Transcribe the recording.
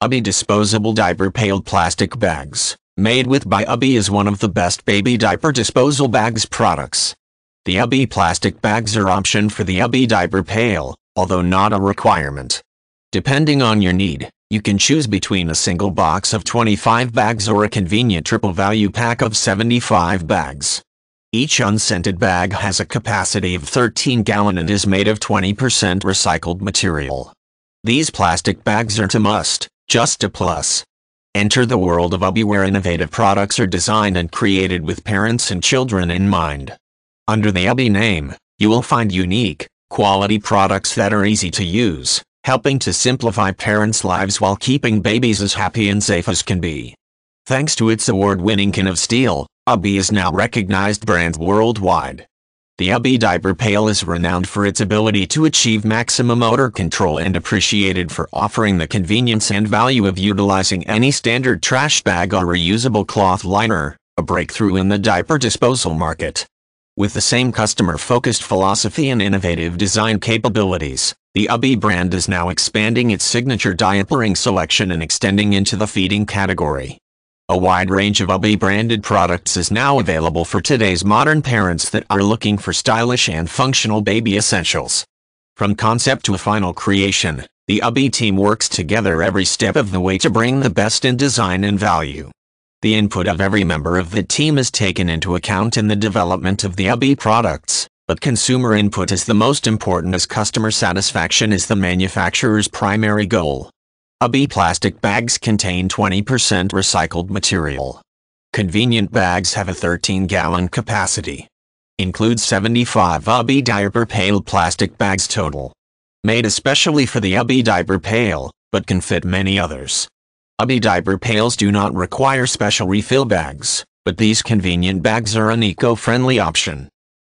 Ubbi Disposable Diaper Pail Plastic Bags, made with by Ubbi, is one of the best baby diaper disposal bags products. The Ubbi plastic bags are option for the Ubbi Diaper Pail, although not a requirement. Depending on your need, you can choose between a single box of 25 bags or a convenient triple value pack of 75 bags. Each unscented bag has a capacity of 13 gallon and is made of 20% recycled material. These plastic bags aren't a must, just a plus. Enter the world of Ubbi, where innovative products are designed and created with parents and children in mind. Under the Ubbi name, you will find unique, quality products that are easy to use, helping to simplify parents' lives while keeping babies as happy and safe as can be. Thanks to its award-winning can of steel, Ubbi is now recognized brand worldwide. The Ubbi Diaper Pail is renowned for its ability to achieve maximum odor control and appreciated for offering the convenience and value of utilizing any standard trash bag or reusable cloth liner, a breakthrough in the diaper disposal market. With the same customer-focused philosophy and innovative design capabilities, the Ubbi brand is now expanding its signature diapering selection and extending into the feeding category. A wide range of Ubbi branded products is now available for today's modern parents that are looking for stylish and functional baby essentials. From concept to a final creation, the Ubbi team works together every step of the way to bring the best in design and value. The input of every member of the team is taken into account in the development of the Ubbi products, but consumer input is the most important, as customer satisfaction is the manufacturer's primary goal. Ubbi plastic bags contain 20% recycled material. Convenient bags have a 13-gallon capacity. Includes 75 Ubbi Diaper Pail plastic bags total. Made especially for the Ubbi Diaper Pail, but can fit many others. Ubbi Diaper Pails do not require special refill bags, but these convenient bags are an eco-friendly option.